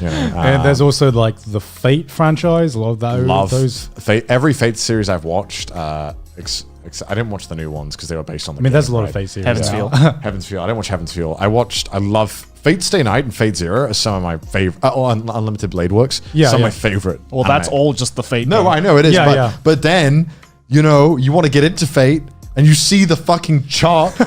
And there's also like the Fate franchise. A lot of those. Fate. Every Fate series I've watched. I didn't watch the new ones because they were based on the game, there's a lot of Fate series. Heaven's Feel. Heaven's Feel. I didn't watch Heaven's Feel. I love Fate Stay Night and Fate Zero are some of my favorite. Unlimited Blade Works. Some of my favorite. Well, that's all just the Fate. No, game. I know it is. But then, you want to get into Fate and you see the fucking chart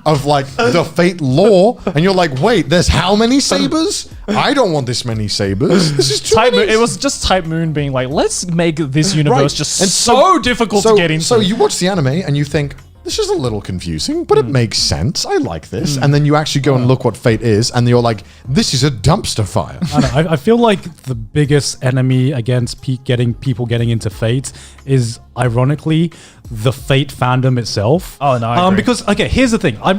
of like the Fate lore and you're like, wait, there's how many sabers? I don't want this many sabers. This is too many. It was just Type Moon being like, let's make this universe just so difficult to get into. So you watch the anime and you think, this is a little confusing, but it makes sense. I like this. And then you actually go and look what Fate is, and you're like, this is a dumpster fire. I feel like the biggest enemy against people getting into Fate is, ironically, the Fate fandom itself. Oh, no, I agree. Because, okay, here's the thing. I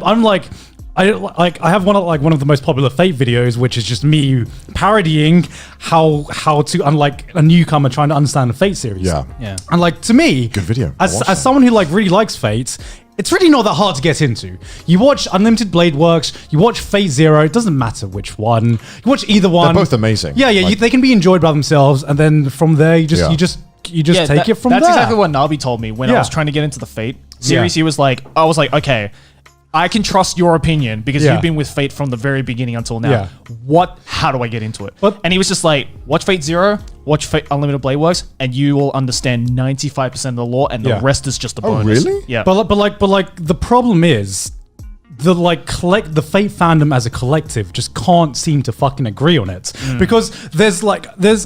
have one of the most popular Fate videos, which is just me parodying how to, unlike a newcomer trying to understand the Fate series. Yeah. And like, to me, good video. As someone who like really likes Fate, it's really not that hard to get into. You watch Unlimited Blade Works, you watch Fate Zero, it doesn't matter which one. You watch either one. They're both amazing. Yeah, they can be enjoyed by themselves, and then from there you just take it from there. That's exactly what Nabi told me when I was trying to get into the Fate series. I was like, okay, I can trust your opinion because you've been with Fate from the very beginning until now. How do I get into it? And he was just like, watch Fate Zero, watch Fate Unlimited Blade Works, and you will understand 95% of the lore, and the rest is just a bonus. Really? Yeah. But the problem is the Fate fandom as a collective just can't seem to fucking agree on it because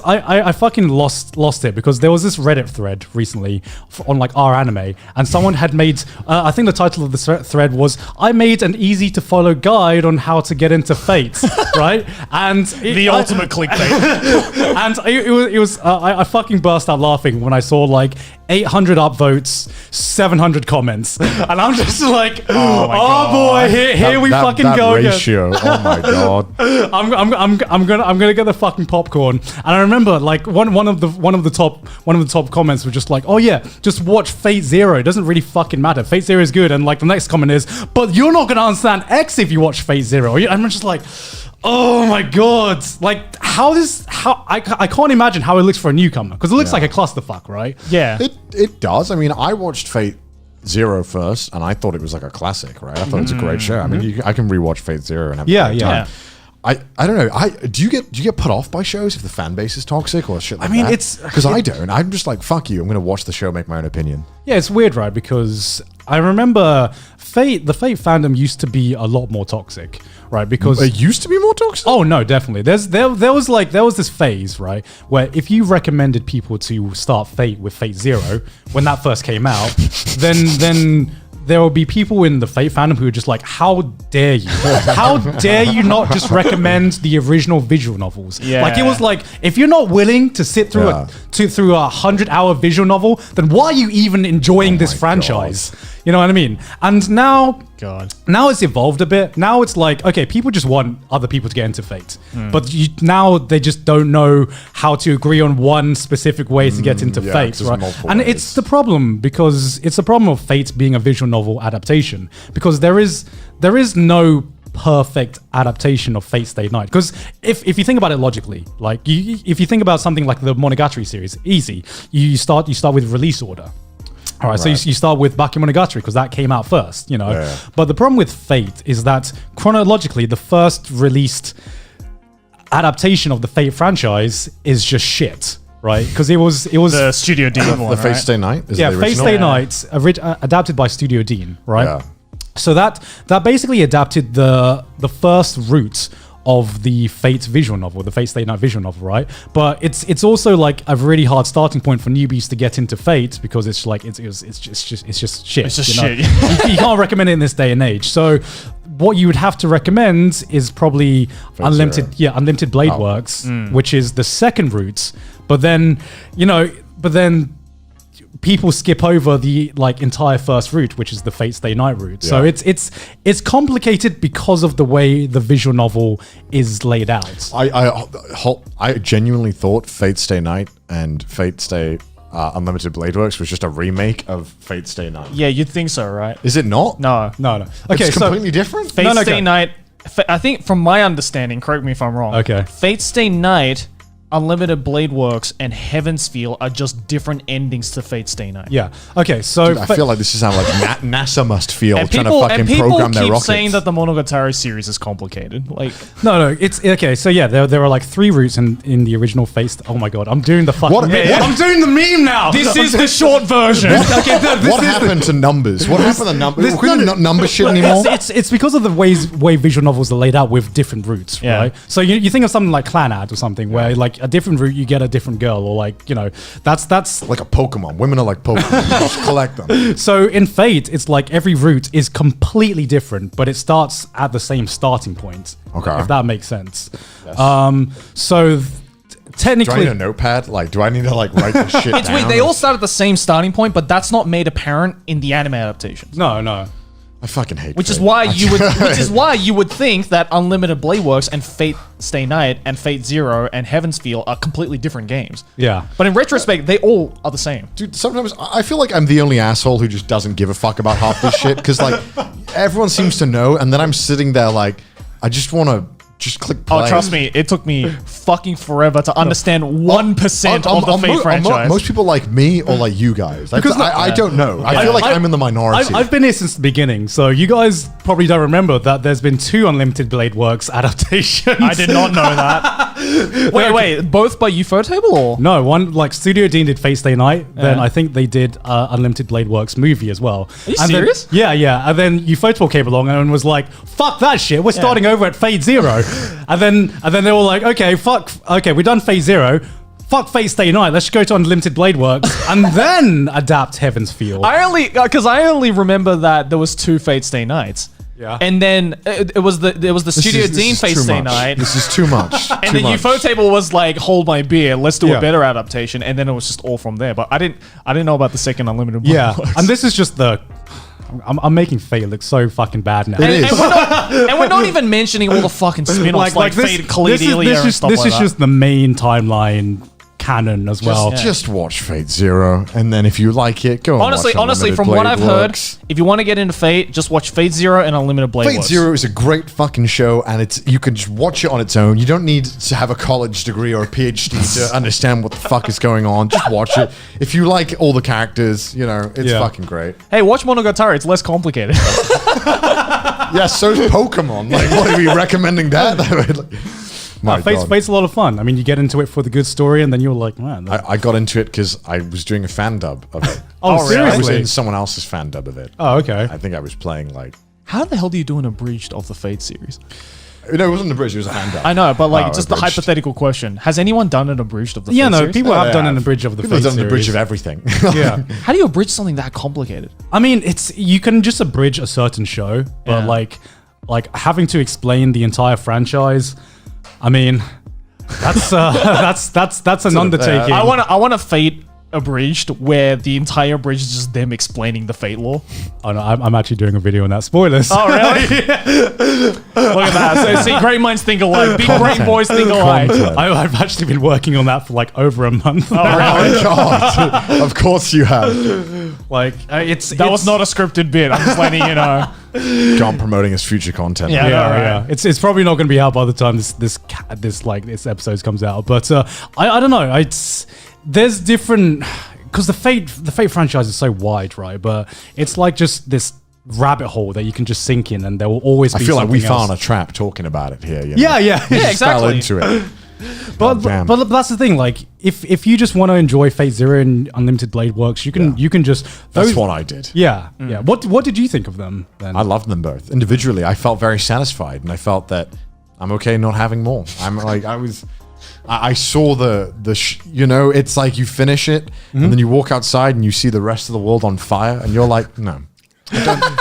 I fucking lost it because there was this Reddit thread recently on like our anime, and someone had made I think the title of the thread was "I made an easy to follow guide on how to get into Fate," right? And the ultimate clickbait. And it was I fucking burst out laughing when I saw like 800 upvotes, 700 comments, and I'm just like, oh boy, here we fucking go ratio. Again. Oh my god! I'm gonna get the fucking popcorn. And I remember like one of the top comments was just like, oh yeah, just watch Fate Zero. It doesn't really fucking matter. Fate Zero is good. And like the next comment is, but you're not gonna understand X if you watch Fate Zero. And I'm just like, oh my god! Like I can't imagine how it looks for a newcomer because it looks like a clusterfuck, right? Yeah, it does. I mean, I watched Fate Zero first, and I thought it was like a classic, right? I thought it was a great show. I mean, I can rewatch Fate Zero and have a great time. I don't know. Do you get put off by shows if the fan base is toxic or shit like that? I mean, it's because I don't. I'm just like, fuck you. I'm gonna watch the show, make my own opinion. Yeah, it's weird, right? Because I remember the Fate fandom used to be a lot more toxic, right? Because it used to be more toxic. Oh no, definitely. There was this phase, right, where if you recommended people to start Fate with Fate Zero when that first came out, then there will be people in the Fate fandom who are just like, how dare you? How dare you not just recommend the original visual novels? Yeah. Like, it was like, if you're not willing to sit through a 100-hour visual novel, then why are you even enjoying this franchise? God. You know what I mean? And now it's evolved a bit. Now it's like, okay, people just want other people to get into Fate. But now they just don't know how to agree on one specific way to get into Fate, right? And it's the problem, because it's the problem of Fate being a visual novel adaptation, because there is no perfect adaptation of Fate Stay Night. Because if you think about it logically, like if you think about something like the Monogatari series, easy. You start with release order. All right, so you start with Bakemonogatari because that came out first, you know. Yeah. But the problem with Fate is that chronologically, the first released adaptation of the Fate franchise is just shit, right? Because it was the Studio Dean one, the Fate Stay Night. Is the Fate Stay Night, adapted by Studio Dean, right? Yeah. So that basically adapted the first route of the Fate visual novel, the Fate Stay Night visual novel, right? But it's also like a really hard starting point for newbies to get into Fate, because it's like it's just shit. It's just shit. You can't recommend it in this day and age. So what you would have to recommend is probably Unlimited Blade Works, which is the second route. But then people skip over the like entire first route, which is the Fate Stay Night route. Yeah. So it's complicated because of the way the visual novel is laid out. I genuinely thought Fate Stay Night and Fate Stay Unlimited Blade Works was just a remake of Fate Stay Night. Yeah, you'd think so, right? Is it not? No. Okay, it's completely different. Fate Stay Night I think from my understanding, correct me if I'm wrong. Okay. Fate Stay Night, Unlimited Blade Works, and Heaven's Feel are just different endings to Fate Stay Night. Yeah. Okay. So Dude, I feel like this is how like NASA must feel And trying people, to fucking program their keep rockets. saying that the Monogatari series is complicated. Like, no, it's okay. So yeah, there are like 3 routes in the original Fate. Oh my god, I'm doing the fucking. I'm doing the meme now. this is the short version. What happened to numbers? What happened to numbers? We don't number shit anymore. It's because of the way visual novels are laid out with different routes, Yeah. right? So you think of something like Clan Ad or something where like a different route you get a different girl, or like, you know, that's Like a Pokemon. Women are like Pokemon. You just collect them. so in Fate, it's like every route is completely different, but it starts at the same starting point. Okay. If that makes sense. So technically, Do I need a notepad? Like, do I need to like write this shit It's down? weird. They all start at the same starting point, but that's not made apparent in the anime adaptations. no. I fucking hate Which is Fate. why you would think that Unlimited Blade Works and Fate Stay Night and Fate Zero and Heaven's Feel are completely different games. Yeah. But in retrospect, they all are the same. Dude, sometimes I feel like I'm the only asshole who just doesn't give a fuck about half this shit because like everyone seems to know, and then I'm sitting there like I just want to just click play. Oh, trust me, it took me fucking forever to understand 1% of the Fate franchise. Most people like me or like you guys. Like, Because I don't know. I feel like I'm in the minority. I've been here since the beginning, so you guys probably don't remember that there's been 2 Unlimited Blade Works adaptations. I did not know that. wait, both by Ufotable or? No, one like Studio Dean did Fate Stay Night. Then I think they did Unlimited Blade Works movie as well. Are you And serious? Then, yeah. And then Ufotable came along and was like, "Fuck that shit. We're starting over at Fate Zero." and then they were like, "Okay, we're done Fate Zero. Fuck Fate Stay Night. Let's go to Unlimited Blade Works and then adapt Heaven's Feel." I only remember that there was 2 Fate Stay Nights. Yeah. And then it was the Studio Dean Fate Stay Night. This is too much. And then Ufotable was like, "Hold my beer, let's do Yeah. a better adaptation." And then it was just all from there. But I didn't know about the second Unlimited Blade Yeah, Works. and this is just the. I'm making Fate look so fucking bad now. It is. And we're not even mentioning all the fucking spin-offs like Fate Caledelia and stuff like that. This is just the main timeline canon as well. Just watch Fate Zero, and then if you like it, go. Honestly, from what I've heard, if you want to get into Fate, just watch Fate Zero and Unlimited Blade Fate Works. Zero is a great fucking show, and you can just watch it on its own. You don't need to have a college degree or a PhD to understand what the fuck is going on. Just watch it. If you like all the characters, you know, it's fucking great. Hey, watch Monogatari. It's less complicated. Yeah, so's Pokemon. Like, what are we recommending that? My God. Fate's a lot of fun. I mean, you get into it for the good story, and then you're like, man. I got into it because I was doing a fan dub of it. Oh, I was seriously? in someone else's fan dub of it. Oh, okay. I think I was playing like. How the hell do you do an abridged of the Fate series? No, it wasn't the bridge. It was a fan dub. I know, but like, Oh, just the abridged. hypothetical question: has anyone done an abridged of the Yeah, Fate no, series? people Oh, have they done have. an abridged of the People Fate have done the bridge series. of everything. Yeah. How do you abridge something that complicated? I mean, you can just abridge a certain show, but Yeah. like having to explain the entire franchise. I mean, that's an undertaking. I want a Fate abridged where the entire bridge is just them explaining the Fate lore. Oh, no, I'm actually doing a video on that. Spoilers. Oh, really? Look at that. So, see, great minds think alike. Big brain boys think alike. I've actually been working on that for like over a month. Oh, Oh really? my God. Of course you have. Like That was not a scripted bit. I'm just letting you know. John promoting his future content. Yeah. Yeah. It's probably not going to be out by the time this episode comes out. But I don't know. There's different, because the Fate franchise is so wide, right? But it's like just this rabbit hole that you can just sink in, and there will always be. I feel like we something else. found a trap talking about it here. You know? Yeah. Yeah, Just fell exactly. into it. But damn. that's the thing. Like, if you just want to enjoy Fate Zero and Unlimited Blade Works, you can just. That's what I did. Yeah. What did you think of them then? I loved them both individually. I felt very satisfied, and I felt that I'm okay not having more. I'm like I saw you know, it's like you finish it and then you walk outside and you see the rest of the world on fire, and you're like, no,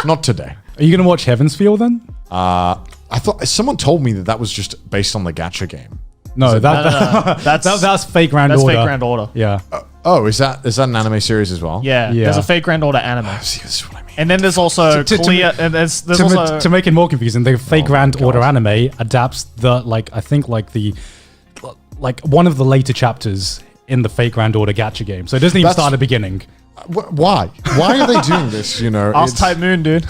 not today. Are you gonna watch Heaven's Feel then? I thought someone told me that was just based on the gacha game. No, That's Fake Grand Order. Fake Grand Order. Yeah. Oh, is that an anime series as well? Yeah. Yeah. There's a Fake Grand Order anime. See, this is what I mean. And then there's also To make it more confusing, the Fake Grand Order anime adapts one of the later chapters in the Fake Grand Order gacha game. So it doesn't even start at the beginning. Why? Why are they doing this? You know, Ask Type Moon, dude.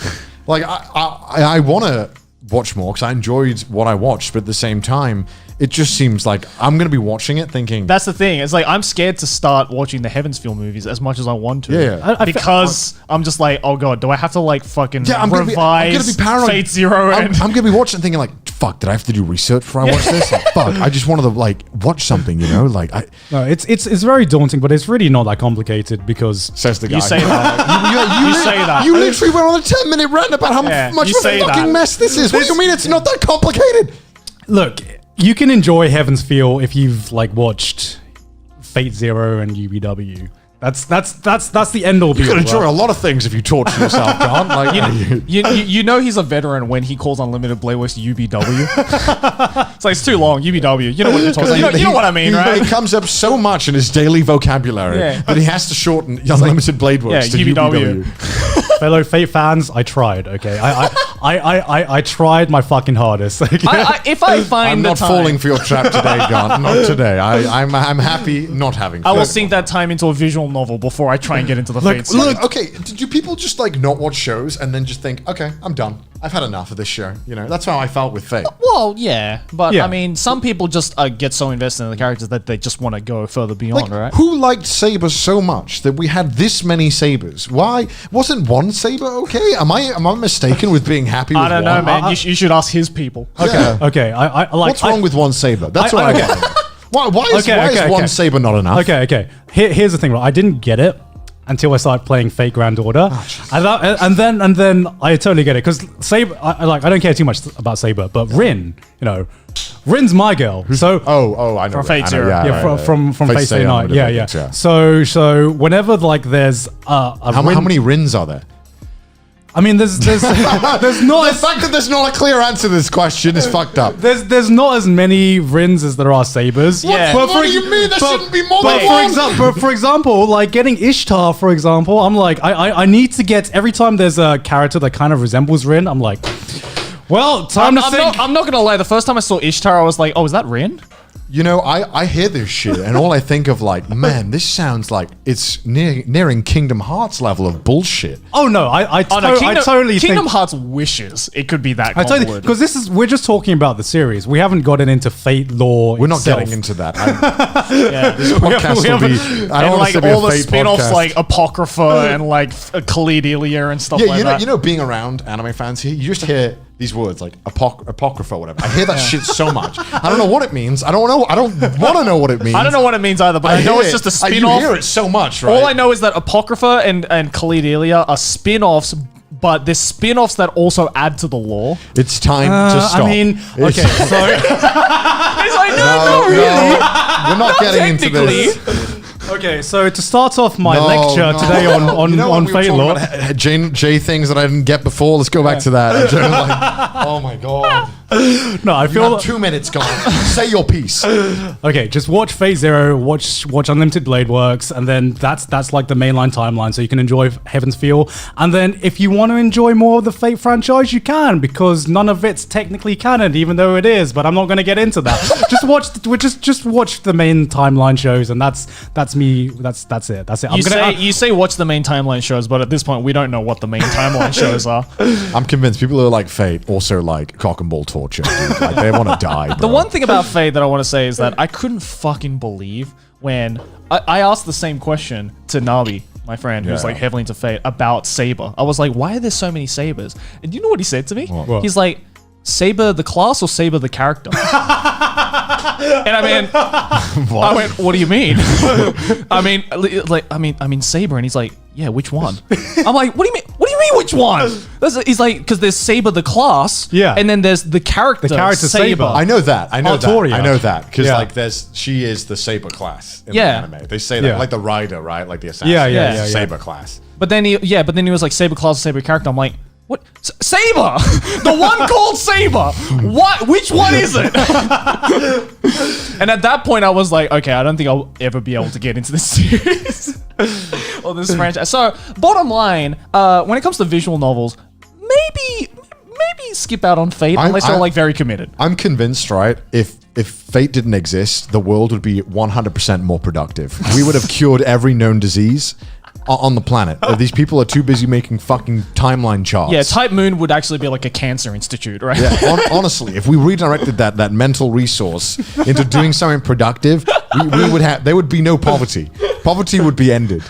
like I want to watch more because I enjoyed what I watched, but at the same time, it just seems like I'm going to be watching it thinking... That's the thing. It's like I'm scared to start watching the Heavensfield movies as much as I want to. Yeah. Because I'm just like, oh god, do I have to like fucking I'm gonna be paranoid. Fate Zero? I'm going to be watching thinking like, fuck, did I have to do research before I watch this? Like, fuck, I just wanted to like watch something, you know? Like No, it's very daunting, but it's really not that complicated because... Says the guy. You say that. You say that. You literally went on a 10-minute rant about how much of a fucking mess this is. What do you mean it's not that complicated? Look, you can enjoy Heavensfield if you've like watched Fate Zero and UBW. That's the end all be all. You can enjoy a lot of things if you torture yourself, Garnt. Like, you know he's a veteran when he calls Unlimited Blade Works UBW. It's like it's too long. UBW. You know what you're talking about. You know what I mean, right? It comes up so much in his daily vocabulary that he has to shorten Unlimited Blade Works to UBW. Fellow Fate fans, I tried. Okay, I tried my fucking hardest. Okay? If I find I'm not falling for your trap today, Garnt. Not today. I'm happy not having. I will sink that time into a visual novel before I try and get into the Fate. Look, okay. Do people just like not watch shows and then just think, okay, I'm done. I've had enough of this show. You know, that's how I felt with Fate. Well, yeah, but I mean, some people just get so invested in the characters that they just want to go further beyond, right? Who liked Saber so much that we had this many Sabers? Why wasn't one Saber okay? Am I mistaken with being happy with one? I don't know, man. You should ask his people. Okay. I like. What's wrong with one Saber? That's what I want. Why is one Saber not enough? Okay. Here's the thing. Right? I didn't get it until I started playing Fate Grand Order, and then I totally get it because Saber. I don't care too much about Saber, but Rin, Rin's my girl. So I know from Fate Zero, from Fate Stay Night. Yeah. So whenever like there's how many Rins are there? I mean, there's not the fact that there's not a clear answer to this question is fucked up. There's not as many Rins as there are Sabers. Yeah. What do you mean? There shouldn't be more than one. For example, like getting Ishtar, for example, I'm like, I need to get every time there's a character that kind of resembles Rin. I'm like, well, time to sink. I'm not gonna lie. The first time I saw Ishtar, I was like, oh, is that Rin? You know, I hear this shit, and all I think of like, man, this sounds like it's nearing Kingdom Hearts level of bullshit. Oh no, I totally Kingdom Hearts wishes it could be that convoluted. Because we're just talking about the series. We haven't gotten into Fate lore. We're not getting into that. This podcast will be. I don't want to be all a the Fate spin-offs podcast. like Apocrypha and like Khalid Ilya and stuff like that. You know, being around anime fans here, you just hear these words like Apocrypha, whatever. I hear that shit so much. I don't know what it means. I don't know. I don't want to know what it means. I don't know what it means either, but I know it's just a spin-off. You hear it so much, right? All I know is that Apocrypha and Khalid Ilya are spin-offs, but there's spin-offs that also add to the lore. It's time to stop. I mean, okay, so It's like, no, really. We're not getting into this. Okay, so to start off my lecture today on Fate lore, J things that I didn't get before. Let's go back to that. Like, oh my god. No, I feel 2 minutes gone. Say your piece. Okay, just watch Fate Zero, watch Unlimited Blade Works, and then that's like the mainline timeline, so you can enjoy Heavensfield. And then if you want to enjoy more of the Fate franchise, you can, because none of it's technically canon, even though it is. But I'm not going to get into that. Just watch the main timeline shows, and that's me. That's it. That's it. You say watch the main timeline shows, but at this point we don't know what the main timeline shows are. I'm convinced people who are like Fate also like cock and ball torture. Dude. Like they want to die. Bro. The one thing about Fate that I want to say is that I couldn't fucking believe when I asked the same question to Nabi, my friend, who's like heavily into Fate, about Saber. I was like, why are there so many Sabers? And do you know what he said to me? What? He's like, Saber the class or Saber the character? And I went, what do you mean? I mean Saber, and he's like, yeah, which one? I'm like, what do you mean? What do you mean, which one? He's like, because there's Saber the class, and then there's the character Saber. I know that. I know Artoria. that because like she is the Saber class in the anime. They say that like the rider, right? Like the assassin. Saber class. But then he was like Saber class, Saber character. I'm like, what? Saber! The one called Saber! What? Which one is it? And at that point, I was like, okay, I don't think I'll ever be able to get into this series or this franchise. So, bottom line, when it comes to visual novels, maybe skip out on Fate unless you're like very committed. I'm convinced, right? If Fate didn't exist, the world would be 100% more productive. We would have cured every known disease. on the planet. These people are too busy making fucking timeline charts. Yeah, Type Moon would actually be like a cancer institute, right? Yeah, honestly, if we redirected that mental resource into doing something productive, we would have. There would be no poverty. Poverty would be ended.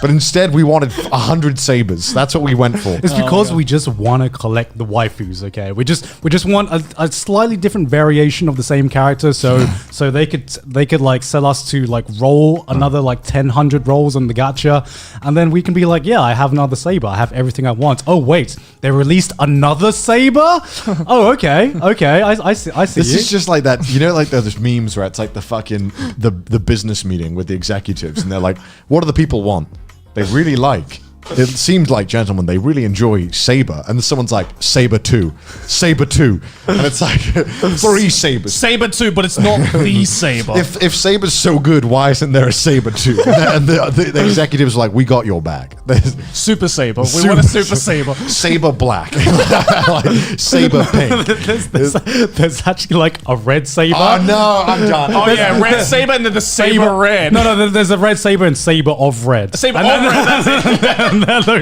But instead, we wanted 100 sabers. That's what we went for. It's because we just want to collect the waifus. Okay, we just want a slightly different variation of the same character, so they could like sell us to like roll another like 1,000 rolls on the gacha, and then we can be like, yeah, I have another saber. I have everything I want. Oh wait, they released another saber. Oh okay, I see. This is just like that. You know, like there's memes where it's like the fucking the business meeting with the executives, and they're like, what do the people want? They really like. It seems like, gentlemen, they really enjoy Saber. And then someone's like, Saber 2. Saber 2. And it's like, 3 Sabers. Saber 2, but it's not the Saber. If Saber's so good, why isn't there a Saber 2? And the executives are like, we got your back. Super Saber. We want a Super Saber. Saber black. Like, Saber pink. There's actually like a red Saber. Oh, no, I'm done. Oh, yeah, red Saber and then the Saber red. No, there's a red Saber and Saber of red. Saber of red, that's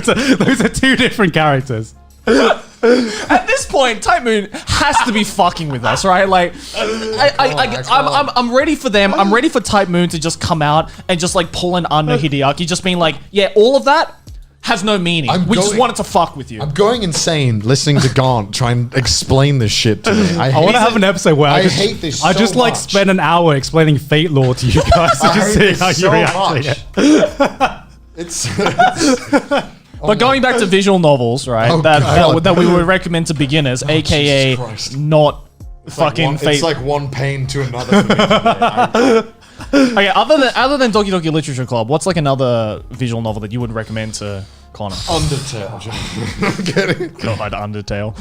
it. Those are 2 different characters. At this point, Type Moon has to be fucking with us, right? Like, I'm ready for them. I'm ready for Type Moon to just come out and just like pull an Anno Hideaki, just being like, yeah, all of that has no meaning. We just wanted to fuck with you. I'm going insane listening to Garnt try and explain this shit to me. I want to have an episode where I hate this I just so like much. spend an hour explaining Fate lore to you guys to just see how you react to it. But going back to visual novels, right? Oh, that we would recommend to beginners, aka not fucking Fate. It's like one pain to another. For me. Okay, other than Doki Doki Literature Club, what's like another visual novel that you would recommend to Connor? Undertale. I'm kidding. God, Undertale.